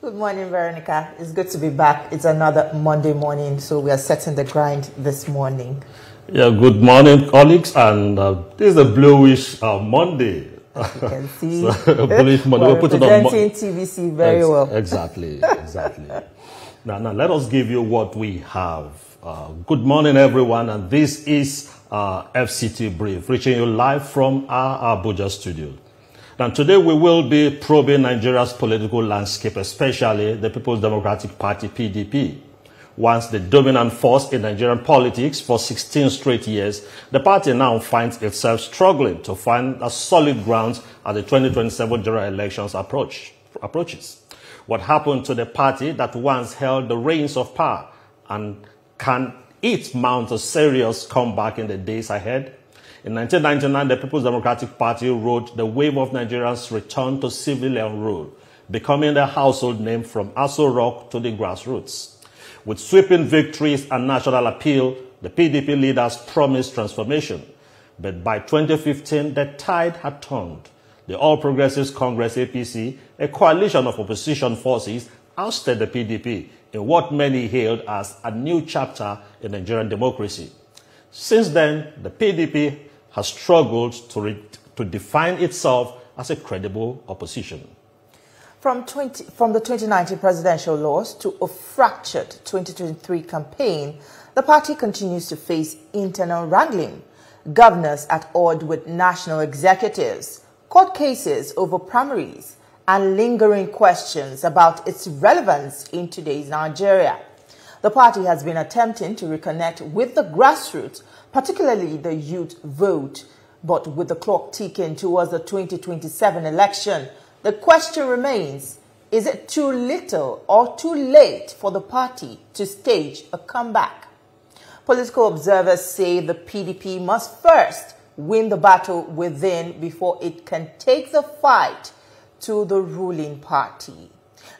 Good morning, Veronica. It's good to be back. It's another Monday morning, so we are setting the grind this morning. Yeah, good morning, colleagues. And this is a bluish Monday. As you can see, So, bluish Monday. we're representing TVC very well. Exactly. Now, let us give you what we have. Good morning, everyone. And this is FCT Brief, reaching you live from our Abuja studio. Now, today we will be probing Nigeria's political landscape, especially the People's Democratic Party, PDP. Once the dominant force in Nigerian politics for 16 straight years, the party now finds itself struggling to find a solid ground as the 2027 general elections approaches. What happened to the party that once held the reins of power, and can it mount a serious comeback in the days ahead? In 1999, the People's Democratic Party rode the wave of Nigerians' return to civilian rule, becoming a household name from Aso Rock to the grassroots. With sweeping victories and national appeal, the PDP leaders promised transformation. But by 2015, the tide had turned. The All Progressives Congress, APC, a coalition of opposition forces, ousted the PDP in what many hailed as a new chapter in Nigerian democracy. Since then, the PDP has struggled to define itself as a credible opposition. From the 2019 presidential loss to a fractured 2023 campaign, the party continues to face internal wrangling, governors at odds with national executives, court cases over primaries, and lingering questions about its relevance in today's Nigeria. The party has been attempting to reconnect with the grassroots, particularly the youth vote, but with the clock ticking towards the 2027 election, the question remains, is it too little or too late for the party to stage a comeback? Political observers say the PDP must first win the battle within before it can take the fight to the ruling party.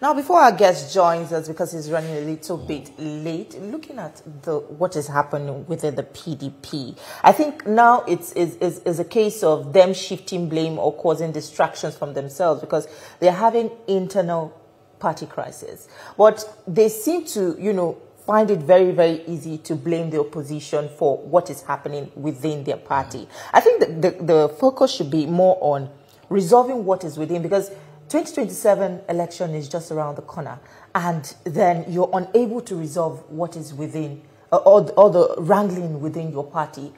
Now, before our guest joins us, because he's running a little bit late, looking at what is happening within the PDP, I think now it's a case of them shifting blame or causing distractions from themselves because they're having internal party crisis. But they seem to, find it very, very easy to blame the opposition for what is happening within their party. I think the focus should be more on resolving what is within, because 2027 election is just around the corner, and then you're unable to resolve what is within, or the wrangling within your party.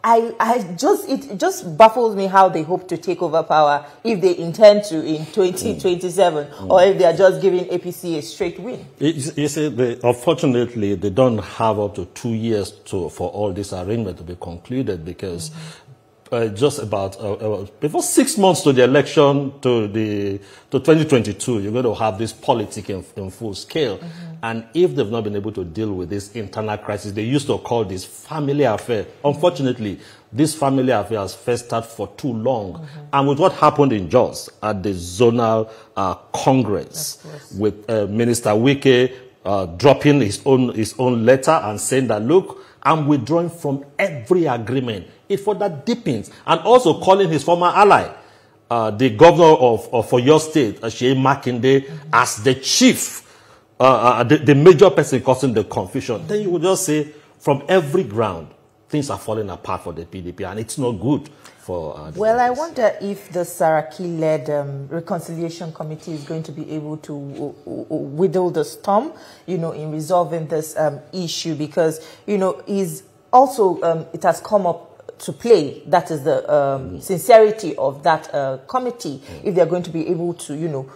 It just baffles me how they hope to take over power if they intend to in 2027, or if they are just giving APC a straight win. You see, unfortunately, they don't have up to 2 years for all this arrangement to be concluded, because just about before 6 months to the election, to 2022, you're going to have this politics in full scale. And if they've not been able to deal with this internal crisis, they used to call this family affair. Unfortunately, this family affair has festered for too long. And with what happened in Jos at the zonal congress, with Minister Wike dropping his own letter and saying that, look, I'm withdrawing from every agreement. It further deepens, and also calling his former ally, the governor of your state, Sheyi Makinde, as the chief, the major person causing the confusion. Then you would just say, from every ground, things are falling apart for the PDP, and it's not good for. Well, I wonder if the Saraki-led reconciliation committee is going to be able to withhold the storm, in resolving this issue, because is also it has come up to play. That is the sincerity of that committee, if they're going to be able to,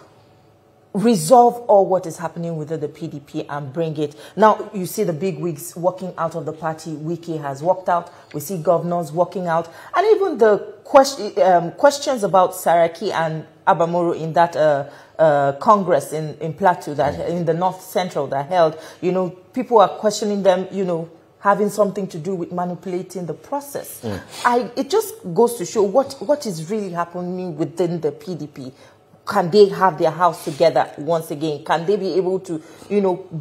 resolve all what is happening within the PDP and bring it. Now, you see the big wigs walking out of the party. Wike has walked out. We see governors walking out. And even the questions about Saraki and Abamoro in that Congress in Plateau, that in the North Central that held, people are questioning them, having something to do with manipulating the process. It just goes to show what is really happening within the PDP. Can they have their house together once again? Can they be able to,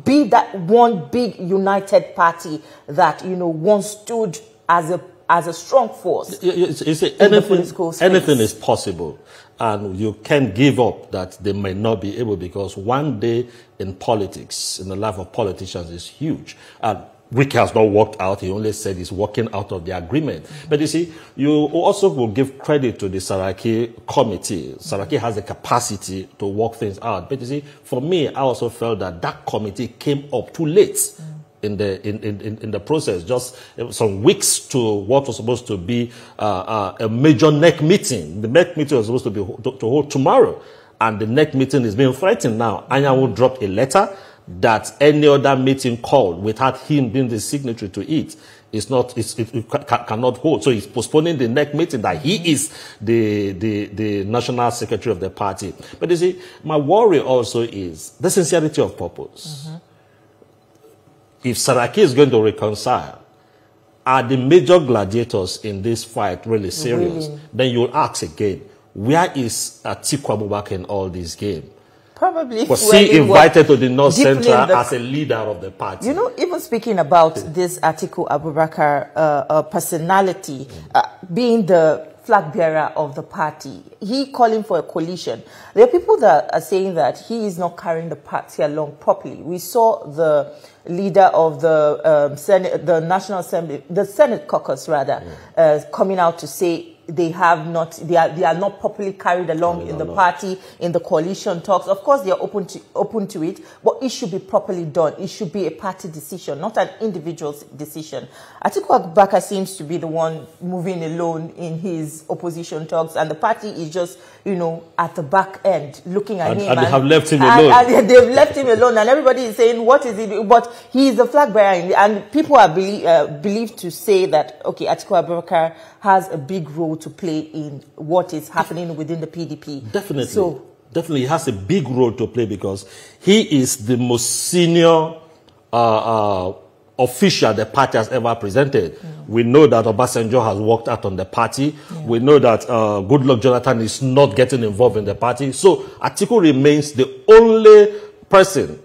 be that one big united party that, once stood as a strong force? You see, anything is possible. And you can't give up that they may not be able, because one day in politics, in the life of politicians, is huge. And Wike has not worked out. He only said he's working out of the agreement. But you see, you also will give credit to the Saraki committee. Saraki has the capacity to work things out. But you see, for me, I also felt that that committee came up too late in the process, just some weeks to what was supposed to be a major NEC meeting. The NEC meeting was supposed to be to hold tomorrow, and the NEC meeting is being threatened now. Anya will drop a letter that any other meeting called without him being the signatory to it is not, it cannot hold. So he's postponing the NEC meeting that he is the national secretary of the party. But you see, my worry also is the sincerity of purpose. If Saraki is going to reconcile, are the major gladiators in this fight really serious? Really? Then you'll ask again, where is Atiku Abubakar in all this game? Probably was he invited to the North Central as a leader of the party? You know, even speaking about this Atiku Abubakar personality, being the flag bearer of the party, he calling for a coalition. There are people that are saying that he is not carrying the party along properly. We saw the leader of the Senate, the National Assembly, the Senate caucus rather, coming out to say they are not properly carried along in the party, in the coalition talks. Of course, they are open to it, but it should be properly done. It should be a party decision, not an individual's decision. Atiku Abubakar seems to be the one moving alone in his opposition talks, and the party is just, you know, at the back end looking at him. And they have left him alone. And they've left him alone, and everybody is saying, what is it? But he is the flag bearer, and people are believed to say that, okay, Atiku Abubakar has a big role to play in what is happening within the PDP. Definitely. So, definitely, he has a big role to play because he is the most senior official the party has ever presented. We know that Obasanjo has walked out on the party. We know that Goodluck Jonathan is not getting involved in the party. So Atiku remains the only person.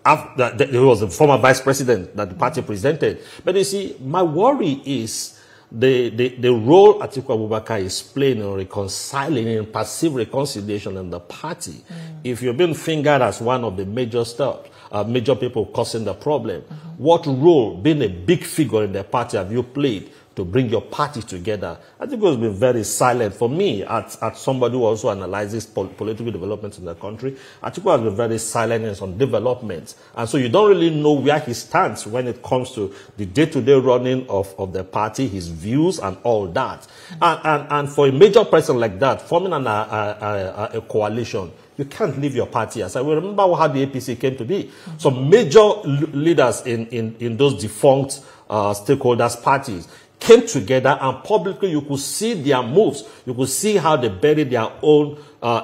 He was the former vice president that the party presented. But you see, my worry is the role Atiku Abubakar is playing in reconciling, in passive reconciliation in the party. If you've been fingered as one of the major stuff, major people causing the problem, what role, being a big figure in the party, have you played to bring your party together? I think it has been very silent. For me, as somebody who also analyzes political developments in the country, Atiku has been very silent on development. And so you don't really know where he stands when it comes to the day-to-day running of the party, his views and all that. And for a major person like that, forming a coalition, you can't leave your party aside. We remember how the APC came to be. Some major leaders in those defunct stakeholders parties came together, and publicly you could see their moves. You could see how they buried their own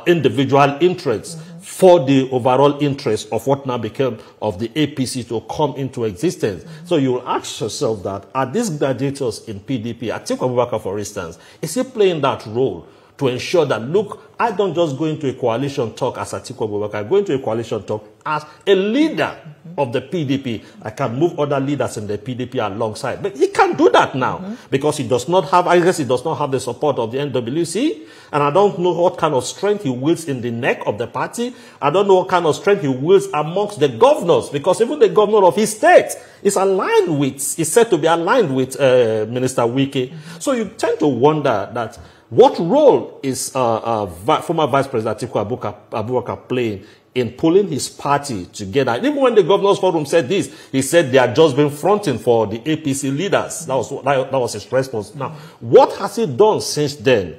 individual interests for the overall interest of what now became of the APC to come into existence. So you will ask yourself that, are these gladiators in PDP, Atiku Abubakar for instance, is he playing that role to ensure that, look, I don't just go into a coalition talk as Atiku Abubakar, I go into a coalition talk as a leader of the PDP. I can move other leaders in the PDP alongside. But he can't do that now because he does not have, I guess he does not have the support of the NWC. And I don't know what kind of strength he wields in the neck of the party. I don't know what kind of strength he wields amongst the governors, because even the governor of his state is aligned with, is said to be aligned with Minister Wike. So you tend to wonder that, what role is former Vice President Atiku Abubakar playing in pulling his party together? Even when the Governors Forum said this, he said they had just been fronting for the APC leaders. That was his response. Now, what has he done since then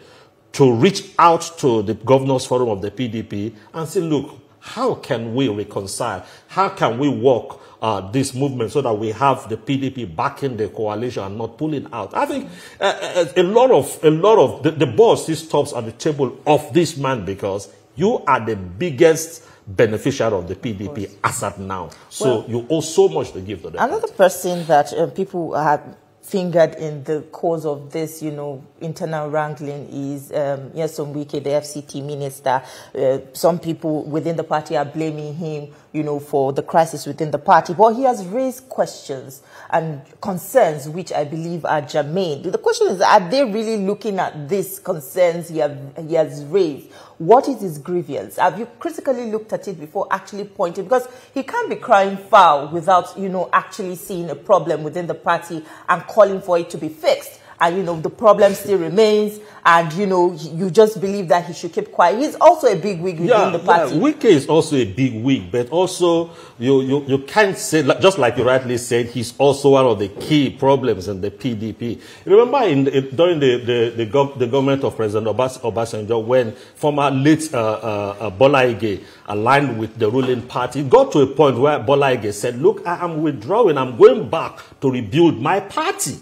to reach out to the Governors Forum of the PDP and say, look, how can we reconcile? How can we work this movement so that we have the PDP backing the coalition and not pulling out? I think a lot of the boss still stops at the table of this man, because you are the biggest beneficiary of the PDP as at now. So well, you owe so much to give to them. Another person that people have fingered in the cause of this, internal wrangling is Nyesom Wike, the FCT minister. Some people within the party are blaming him, for the crisis within the party. But he has raised questions and concerns which I believe are germane. The question is, are they really looking at these concerns he has raised? What is his grievance? Have you critically looked at it before actually pointing? Because he can't be crying foul without, actually seeing a problem within the party and calling for it to be fixed. And, the problem still remains. And, you just believe that he should keep quiet. He's also a big wig within the party. Yeah, Wike is also a big wig, but also you can't say, just like you rightly said, he's also one of the key problems in the PDP. Remember during the government of President Obasanjo, when former late Bola Ige aligned with the ruling party, it got to a point where Bola Ige said, look, I am withdrawing, I'm going back to rebuild my party.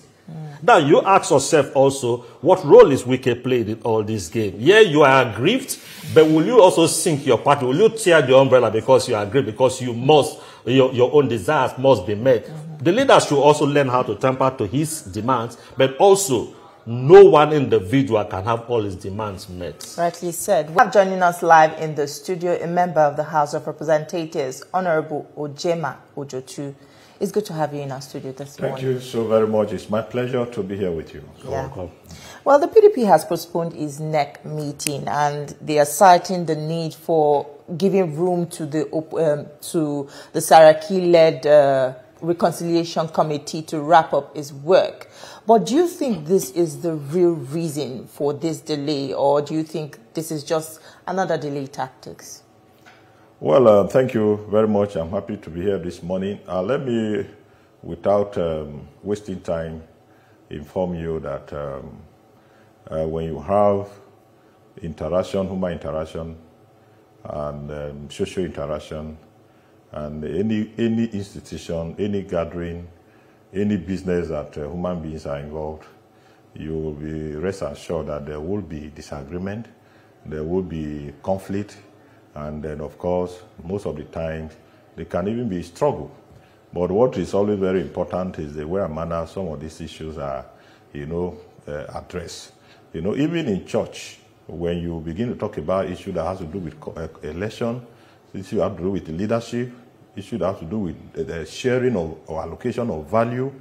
Now, you ask yourself also, what role is Wike played in all this game? Yeah, you are aggrieved, but will you also sink your party? Will you tear the umbrella because you are aggrieved, because you must, your own desires must be met? The leaders should also learn how to temper to his demands, but also, no one individual can have all his demands met. Rightly said. We have joining us live in the studio a member of the House of Representatives, Honorable Ojema Ojotu. It's good to have you in our studio this morning. Thank you so very much. It's my pleasure to be here with you. Yeah. Well, the PDP has postponed its NEC meeting, and they are citing the need for giving room to the Saraki-led Reconciliation Committee to wrap up its work. But do you think this is the real reason for this delay, or do you think this is just another delay tactics? Well, thank you very much. I'm happy to be here this morning. Let me, without wasting time, inform you that when you have interaction, human interaction, and social interaction, and any institution, any gathering, any business that human beings are involved, you will be rest assured that there will be disagreement, there will be conflict, and then, of course, most of the time, there can even be struggle. But what is always very important is the way and manner some of these issues are, addressed. Even in church, when you begin to talk about issues that has to do with election, issues that have to do with leadership, issues that have to do with the sharing or allocation of value,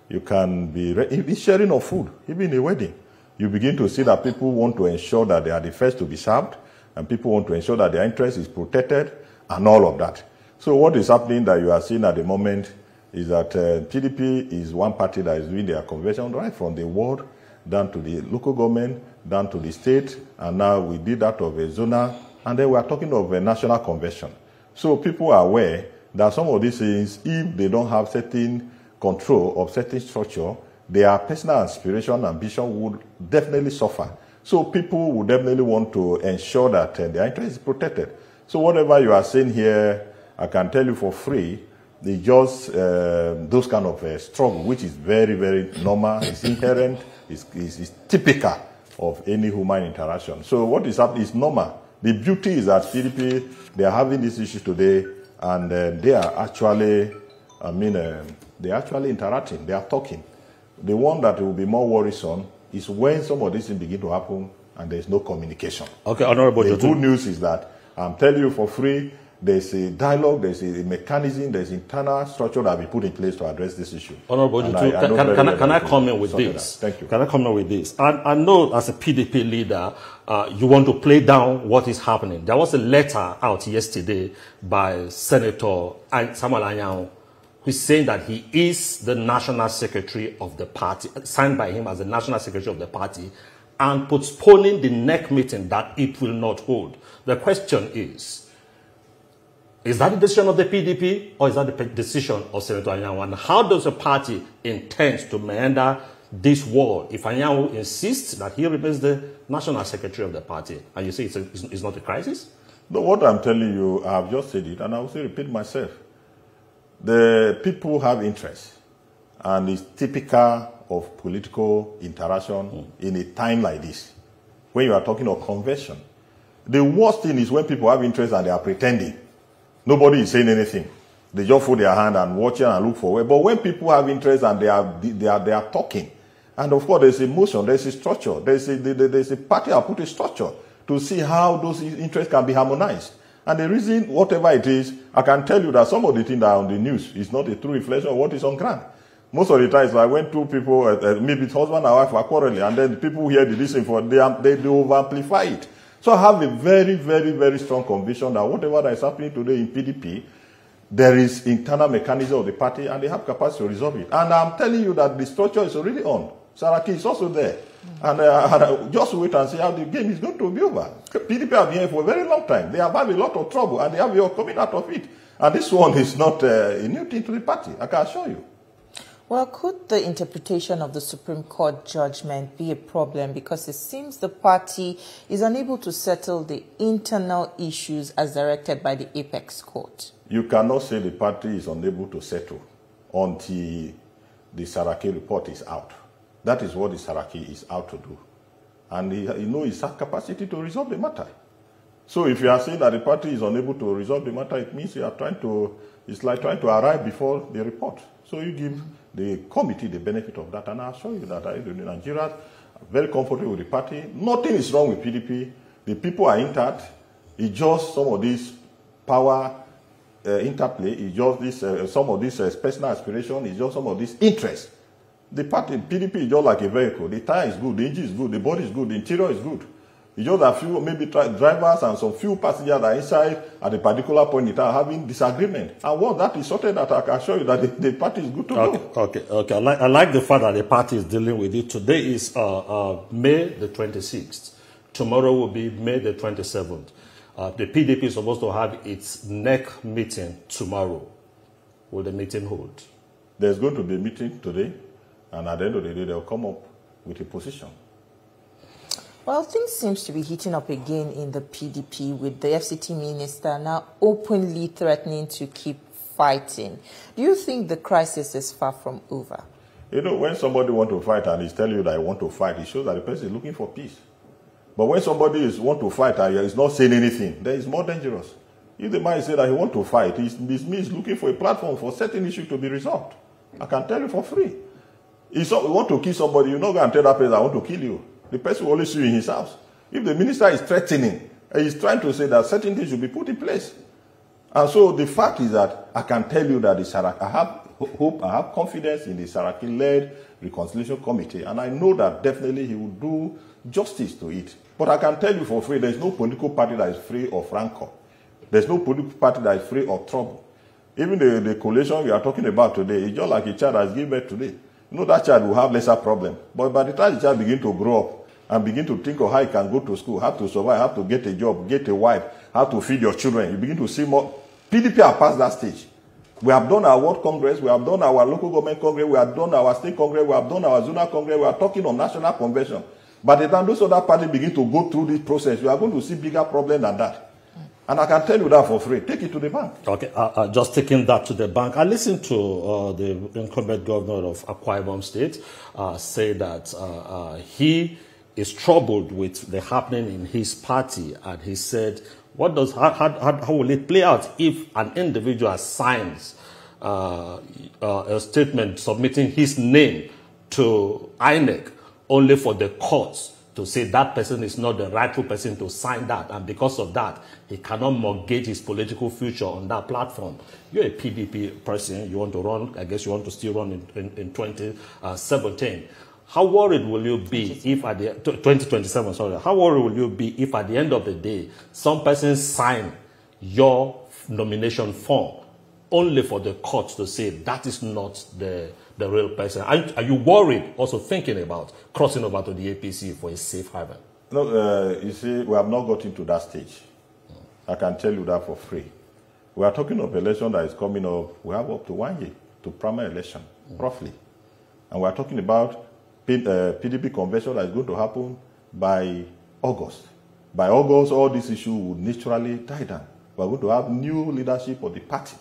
you can be sharing of food, even in a wedding. You begin to see that people want to ensure that they are the first to be served, and people want to ensure that their interest is protected, and all of that. So what is happening that you are seeing at the moment is that PDP is one party that is doing their convention right from the ward down to the local government, down to the state, and now we did that of a zonal, and then we are talking of a national convention. So people are aware that some of these things, if they don't have certain control of certain structure, their personal aspiration and ambition would definitely suffer. So people would definitely want to ensure that their interest is protected. So whatever you are saying here, I can tell you for free, it's just those kind of struggle, which is very, very normal, it's inherent, it's typical of any human interaction. So what is happening is normal. The beauty is that PDP, they are having this issue today, and they are actually, they're actually interacting, they are talking. The one that will be more worrisome is when some of these things begin to happen and there is no communication. Okay, Honorable. The good news is that I'm telling you for free, there's a dialogue, there's a mechanism, there's internal structure that will be put in place to address this issue. Honorable, can I comment with this? Thank you. Can I comment with this? I know as a PDP leader, you want to play down what is happening. There was a letter out yesterday by Senator Samuel Anyanwu, who is saying that he is the national secretary of the party, signed by him as the national secretary of the party, and postponing the NEC meeting that it will not hold. The question is that the decision of the PDP, or is that the decision of Senator Anyanwu? And how does the party intend to meander this war if Anyanwu insists that he remains the national secretary of the party? And you say it's not a crisis? No, what I'm telling you, I've just said it, and I will still repeat myself. The people have interest, and it's typical of political interaction in a time like this, when you are talking of conversion. The worst thing is when people have interest and they are pretending. Nobody is saying anything. They just put their hand and watch it and look for it. But when people have interest and they are talking, and of course there's emotion, there's a structure, there's a party that put a structure to see how those interests can be harmonized. And the reason, whatever it is, I can tell you that some of the things that are on the news is not a true reflection of what is on ground. Most of the times, I went to people, maybe it's husband and wife are quarreling, and then people hear the listen for, they over-amplify it. So I have a very, very, very strong conviction that whatever that is happening today in PDP, there is internal mechanism of the party and they have capacity to resolve it. And I'm telling you that the structure is already on. Saraki is also there. And just wait and see how the game is going to be over. PDP have been here for a very long time. They have had a lot of trouble and they have been coming out of it. And this one is not a new thing to the party, I can assure you. Well, could the interpretation of the Supreme Court judgment be a problem because it seems the party is unable to settle the internal issues as directed by the Apex Court? You cannot say the party is unable to settle until the Saraki report is out. That is what the Saraki is out to do. And he has capacity to resolve the matter. So if you are saying that the party is unable to resolve the matter, it means you are it's like trying to arrive before the report. So you give the committee the benefit of that. And I assure you that the Nigerians are very comfortable with the party. Nothing is wrong with PDP. The people are intact. It's just some of this power interplay. It's just this, some of this personal aspiration. It's just some of this interest. The party, PDP is just like a vehicle. The tire is good, the engine is good, the body is good, the interior is good. It's just a few, maybe drivers and some few passengers are inside at a particular point in time having disagreement. And once that is sorted out, I can assure you that the party is good to go. Okay. I like the fact that the party is dealing with it. Today is May the 26th. Tomorrow will be May the 27th. The PDP is supposed to have its next meeting tomorrow. Will the meeting hold? There's going to be a meeting today. And at the end of the day, they'll come up with a position. Well, things seems to be heating up again in the PDP with the FCT minister now openly threatening to keep fighting. Do you think the crisis is far from over? You know, when somebody wants to fight and he's telling you that he wants to fight, it shows that the person is looking for peace. But when somebody wants to fight and he's not saying anything, then it's more dangerous. If the man says that he wants to fight, it means looking for a platform for certain issues to be resolved. I can tell you for free. If you want to kill somebody, you're not going to tell that person, I want to kill you. The person will only see you in his house. If the minister is threatening, he's trying to say that certain things should be put in place. And so the fact is that I can tell you that the Saraki, I have hope, I have confidence in the Saraki-led Reconciliation Committee, and I know that definitely he will do justice to it. But I can tell you for free, there's no political party that is free of rancor. There's no political party that is free of trouble. Even the coalition we are talking about today is just like a child that is given birth today. You know, that child will have lesser problem. But by the time the child begins to grow up and begin to think of how he can go to school, how to survive, how to get a job, get a wife, how to feed your children, you begin to see more. PDP have passed that stage. We have done our World Congress, we have done our local government congress, we have done our state congress, we have done our zonal congress, we are talking on national convention. By the time those other parties begin to go through this process, you are going to see bigger problem than that. And I can tell you that for free. Take it to the bank. Okay, just taking that to the bank. I listened to the incumbent governor of Akwa Ibom State say that he is troubled with the happening in his party. And he said, how will it play out if an individual signs a statement submitting his name to INEC only for the courts to say that person is not the rightful person to sign that, and because of that, he cannot mortgage his political future on that platform. You're a PDP person, you want to run, I guess you want to still run in 2017. How worried will you be if at the 2027, sorry, how worried will you be if at the end of the day, some person sign your nomination form only for the courts to say that is not the real person? Are you worried, also thinking about crossing over to the APC for a safe haven? No, you see, we have not gotten to that stage. I can tell you that for free. We are talking of election that is coming up. We have up to 1 year to primary election, roughly. And we are talking about PDP convention that is going to happen by August. By August, all these issues would naturally die down. We are going to have new leadership of the party.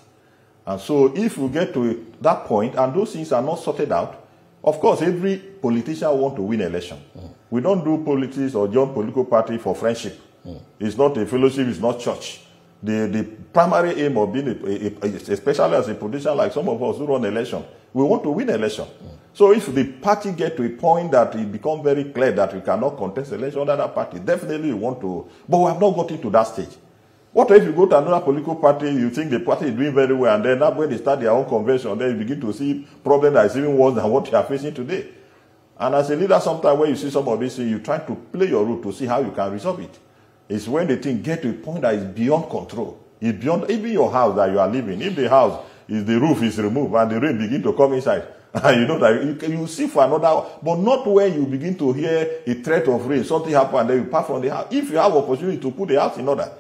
And so if we get to that point and those things are not sorted out, of course, every politician wants to win election. We don't do politics or join political party for friendship. It's not a fellowship, it's not church. The primary aim of being, especially as a politician like some of us who run election, we want to win election. So if the party get to a point that it becomes very clear that we cannot contest election under that party, definitely we want to, but we have not gotten to that stage. What if you go to another political party, you think the party is doing very well, and then when they start their own convention, then you begin to see problem that is even worse than what you are facing today. And as a leader, sometimes when you see some of these things, you try to play your role to see how you can resolve it. It's when the thing get to a point that is beyond control. It's beyond even your house that you are living. If the house is the roof is removed and the rain begin to come inside, and you know that you see for another, but not when you begin to hear a threat of rain, something happen and then you pass from the house. If you have opportunity to put the house in order,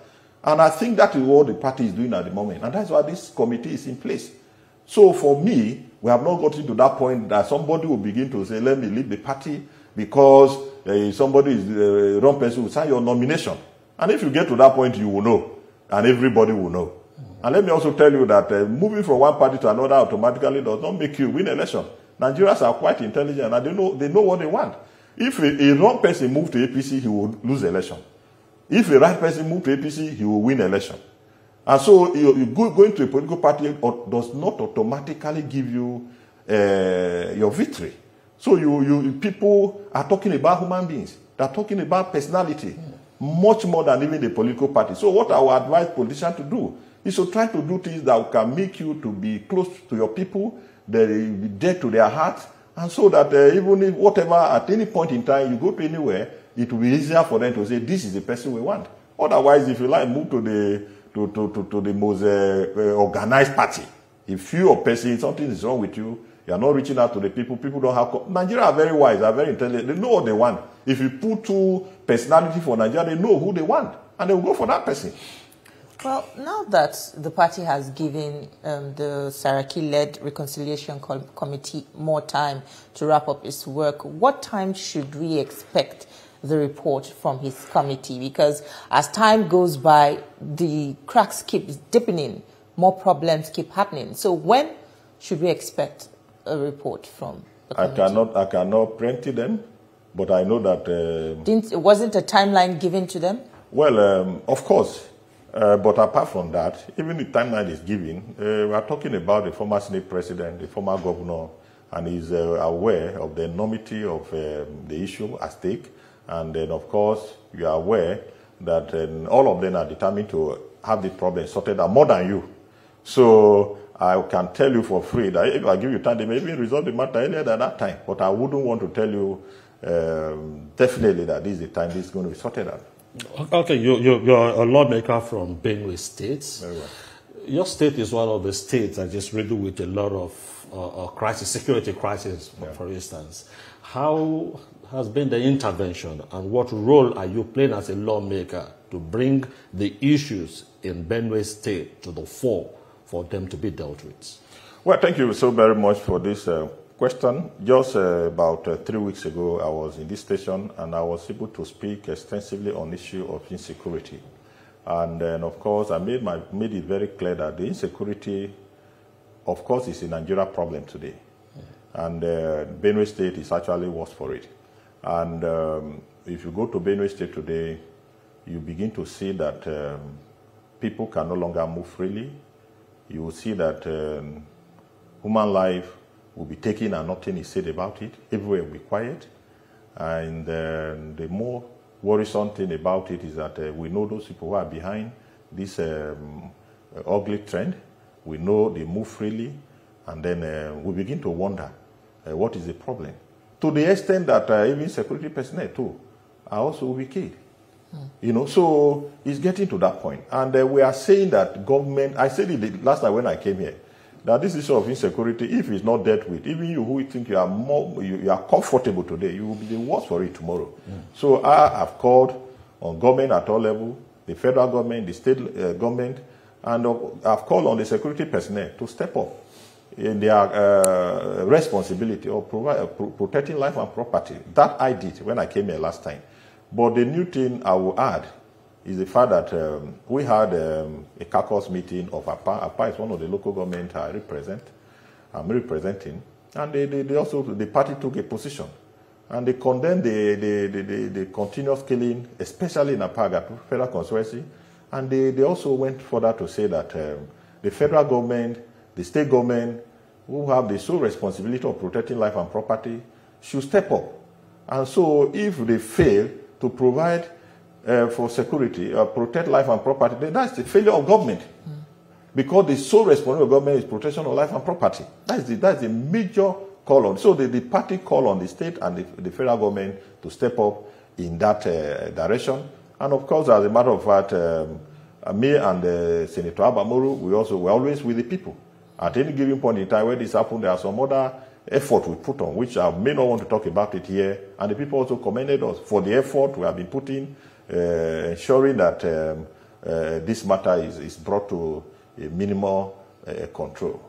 and I think that is what the party is doing at the moment, and that's why this committee is in place. So for me, we have not gotten to that point that somebody will begin to say, let me leave the party because somebody is the wrong person will sign your nomination. And if you get to that point, you will know, and everybody will know. And let me also tell you that moving from one party to another automatically does not make you win election. Nigerians are quite intelligent, and they know what they want. If a wrong person moves to APC, he will lose election. If a right person moves to APC, he will win election. And so going to a political party does not automatically give you your victory. So people are talking about human beings. They are talking about personality, much more than even the political party. So what I would advise politicians to do is to try to do things that can make you to be close to your people, they be dear to their hearts, and so that even if whatever, at any point in time, you go to anywhere, it will be easier for them to say, this is the person we want. Otherwise, if you like, move to the most organized party. If you or person, something is wrong with you, you are not reaching out to the people, people don't have... Nigeria are very wise, are very intelligent, they know what they want. If you put two personalities for Nigeria, they know who they want, and they will go for that person. Well, now that the party has given the Saraki-led Reconciliation Committee more time to wrap up its work, what time should we expect the report from his committee? Because as time goes by, the cracks keep deepening, more problems keep happening. So when should we expect a report from the committee? I cannot preempt them, but I know that... wasn't a timeline given to them? Well, of course. But apart from that, even if timeline is given, we are talking about the former Senate president, the former governor, and he's aware of the enormity of the issue at stake. And then, of course, you are aware that all of them are determined to have the problem sorted out more than you. So I can tell you for free that if I give you time, they may even resolve the matter earlier than that time. But I wouldn't want to tell you definitely that this is the time this is going to be sorted out. Okay, you're a lawmaker from Benue State. Very well. Your state is one of the states that just riddled with a lot of crisis, security crisis, for instance. How has been the intervention, and what role are you playing as a lawmaker to bring the issues in Benue State to the fore for them to be dealt with? Well, thank you so very much for this question. Just about 3 weeks ago, I was in this station and I was able to speak extensively on the issue of insecurity. And then, of course, I made it very clear that the insecurity, of course, is a Nigeria problem today. And Benue State is actually worse for it. And if you go to Benue State today, you begin to see that people can no longer move freely. You will see that human life will be taken and nothing is said about it. Everywhere will be quiet. And the more worrisome thing about it is that we know those people who are behind this ugly trend. We know they move freely. And then we begin to wonder, what is the problem? To the extent that even security personnel too are also will be killed. You know, so it's getting to that point. And we are saying that government, I said it the last time when I came here, that this issue of insecurity, if it's not dealt with, even you who think you are more, you are comfortable today, you will be the worse for it tomorrow. So I have called on government at all levels, the federal government, the state government, and I've called on the security personnel to step up in their responsibility of protecting life and property. That I did when I came here last time. But the new thing I will add is the fact that we had a caucus meeting of APA. APA is one of the local government I'm representing. And they also, the party took a position. And they condemned the continuous killing, especially in APA, federal constituency. And they also went further to say that the federal government, the state government, who have the sole responsibility of protecting life and property, should step up. And so if they fail to provide for security, protect life and property, then that's the failure of government. Because the sole responsibility of government is protection of life and property. That's the major call on. So the party call on the state and the federal government to step up in that direction. And of course, as a matter of fact, me and Senator Abamoro, we're always with the people. At any given point in time where this happened, there are some other effort we put on, which I may not want to talk about it here. And the people also commended us for the effort we have been putting, ensuring that this matter is brought to a minimal control.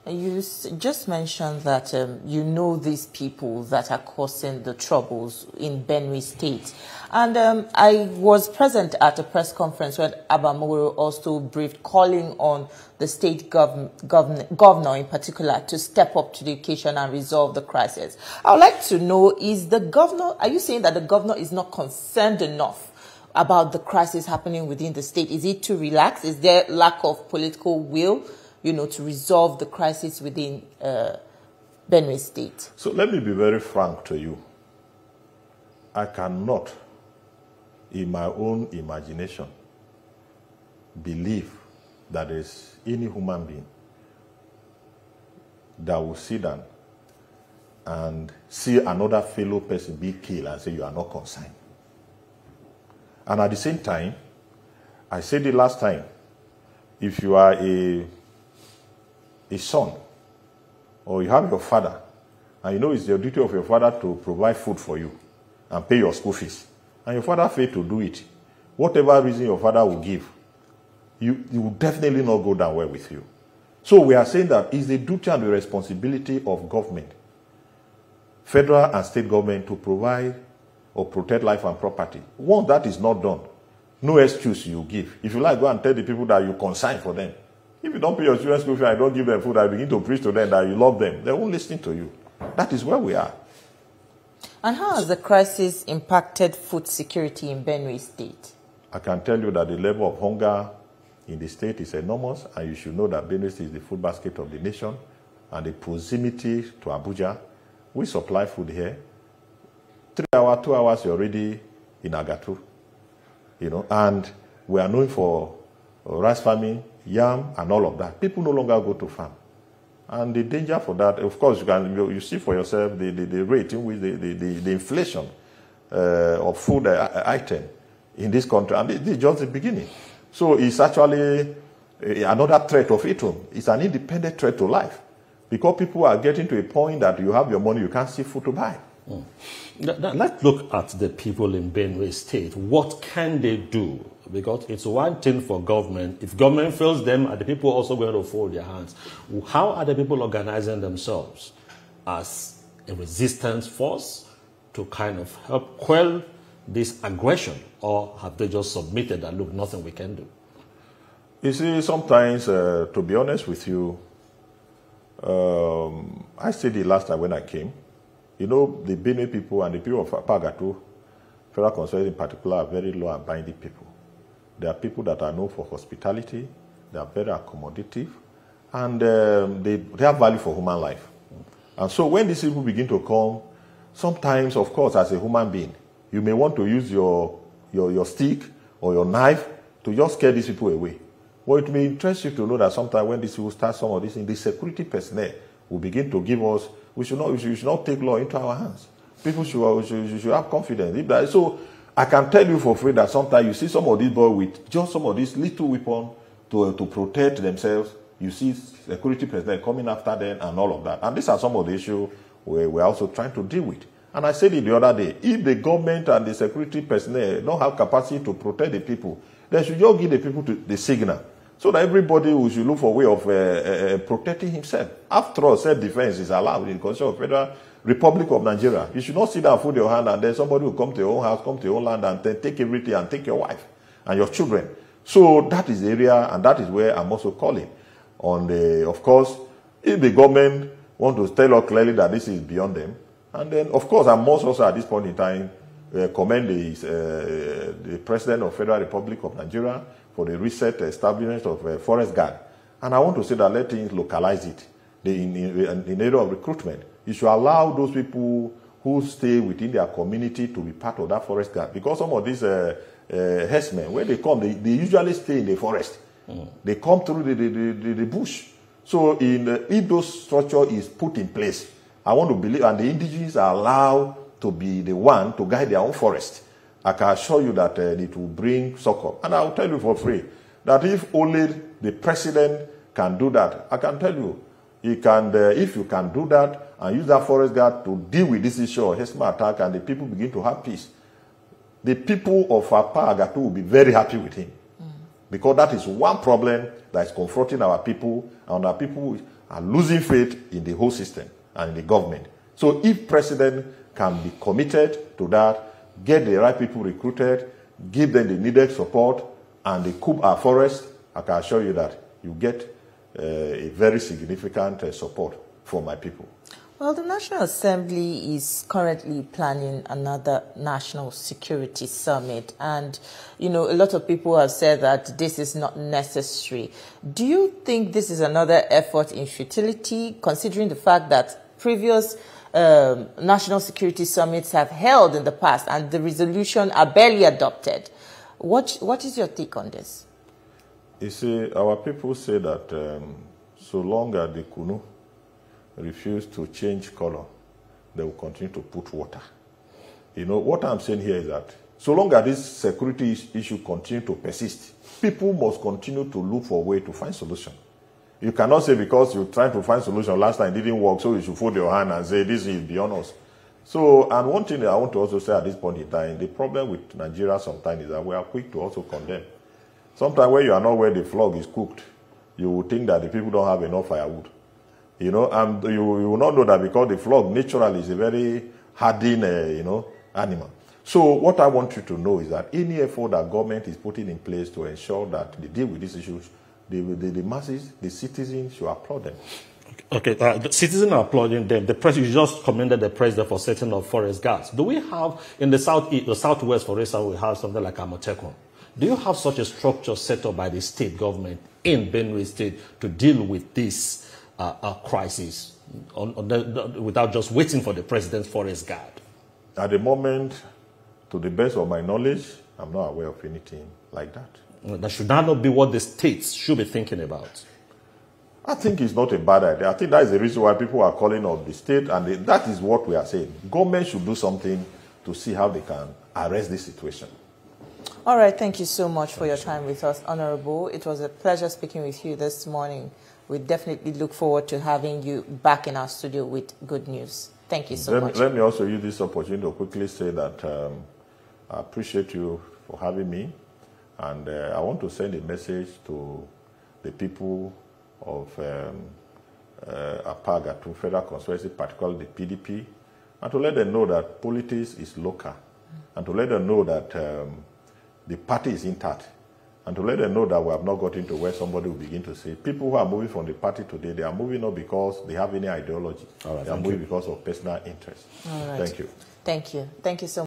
You just mentioned that you know these people that are causing the troubles in Benue State. And I was present at a press conference where Abamoro also briefed, calling on the state governor in particular to step up to the occasion and resolve the crisis. I would like to know, are you saying that the governor is not concerned enough about the crisis happening within the state? Is he too relaxed? Is there lack of political will, to resolve the crisis within Benue State? So let me be very frank to you. I cannot, in my own imagination, believe that there is any human being that will sit down and see another fellow person be killed and say you are not concerned. And at the same time, I said it last time, if you are a son, or you have your father, and you know it's the duty of your father to provide food for you and pay your school fees, and your father failed to do it, whatever reason your father will give, you will definitely not go down well with you. So we are saying that it's the duty and the responsibility of government, federal and state government, to provide or protect life and property. Once that is not done, no excuse you give. If you like, go and tell the people that you consign for them. If you don't pay your children's school fee and don't give them food, I begin to preach to them that you love them. They won't listen to you. That is where we are. And how has the crisis impacted food security in Benue State? I can tell you that the level of hunger in the state is enormous, and you should know that Benue State is the food basket of the nation, and the proximity to Abuja. We supply food here. 3 hours, 2 hours, you're already in Agatu. And we are known for rice farming, yam, and all of that. People no longer go to farm. And the danger for that, of course, you see for yourself the rate in which the inflation of food item in this country, and this is just the beginning. So it's actually another threat of it. It's an independent threat to life, because people are getting to a point that you have your money, you can't see food to buy. Now, let's look at the people in Benue State. What can they do? Because it's one thing for government. If government fails them, are the people also going to fold their hands? How are the people organizing themselves as a resistance force to kind of help quell this aggression? Or have they just submitted that, look, nothing we can do? You see, sometimes, to be honest with you, I said it last time when I came, the Benue people and the people of Pagatu, federal constituency in particular, are very low and binding people. They are people that are known for hospitality, they are very accommodative, and they have value for human life. And so when these people begin to come, sometimes, of course, as a human being, you may want to use your stick or your knife to just scare these people away. Well, it may interest you to know that sometimes when these people start some of these things, the security personnel will begin to give us, we should not take law into our hands. People should have confidence. So I can tell you for free that sometimes you see some of these boys with just some of these little weapons to protect themselves. You see security personnel coming after them and all of that. And these are some of the issues we're also trying to deal with. And I said it the other day, if the government and the security personnel don't have capacity to protect the people, they should just give the people the signal, so that everybody should look for a way of protecting himself. After all, self-defense is allowed in the Constitution of Federal Republic of Nigeria. You should not sit down and fold your hand and then somebody will come to your own house, come to your own land, and then take everything and take your wife and your children. So that is the area, and that is where I'm also calling on of course, if the government want to tell us clearly that this is beyond them, and then, of course, I must also at this point in time commend the President of Federal Republic of Nigeria for the recent establishment of Forest Guard. And I want to say that let him localize it in area of recruitment. You should allow those people who stay within their community to be part of that Forest Guard. Because some of these herdsmen, when they come, they usually stay in the forest. They come through the bush. So if those structure is put in place, I want to believe, and the indigenous are allowed to be the one to guide their own forest. I can assure you that it will bring succor. And I will tell you for free that if only the president can do that, I can tell you, he can. If you can do that and use that forest guard to deal with this issue of Hesma attack and the people begin to have peace, the people of Apagatu will be very happy with him. Because that is one problem that is confronting our people, and our people are losing faith in the whole system and in the government. So if president can be committed to that, get the right people recruited, give them the needed support, and they keep our forest, I can assure you that you get a very significant support from my people. Well, the National Assembly is currently planning another National Security Summit. And, you know, a lot of people have said that this is not necessary. Do you think this is another effort in futility, considering the fact that previous National Security Summits have held in the past and the resolution are barely adopted? What is your take on this? You see, our people say that so long as the Kunu refuse to change color, they will continue to put water. You know, what I'm saying here is that so long as this security issue continue to persist, people must continue to look for a way to find solution. You cannot say because you're trying to find solution last time it didn't work, so you should fold your hand and say this is beyond us. So, and one thing that I want to also say at this point in time, the problem with Nigeria sometimes is that we are quick to also condemn. Sometimes when you are not where the flog is cooked, you will think that the people don't have enough firewood. You know, and you will not know that because the frog naturally is a very hardened, animal. So what I want you to know is that any effort that government is putting in place to ensure that they deal with these issues, the masses, the citizens should applaud them. Okay, the citizens are applauding them. The president, you just commended the president for setting up forest guards. Do we have, in the southwest, for instance, we have something like Amotekun. Do you have such a structure set up by the state government in Benue State to deal with this crisis without just waiting for the president's forest guard? At the moment, to the best of my knowledge, I'm not aware of anything like that. That should not be what the states should be thinking about. I think it's not a bad idea. I think that is the reason why people are calling on the state, and that is what we are saying. Government should do something to see how they can arrest this situation. All right, thank you so much for your time with us, Honorable. It was a pleasure speaking with you this morning. We definitely look forward to having you back in our studio with good news. Thank you so much. Let me also use this opportunity to quickly say that I appreciate you for having me, and I want to send a message to the people of Apagatu Federal Constituency, particularly the PDP, and to let them know that politics is local, and to let them know that the party is intact, and to let them know that we have not got into where somebody will begin to say, people who are moving from the party today, they are moving not because they have any ideology. They are moving because of personal interest. All right. Thank you. Thank you. Thank you so much.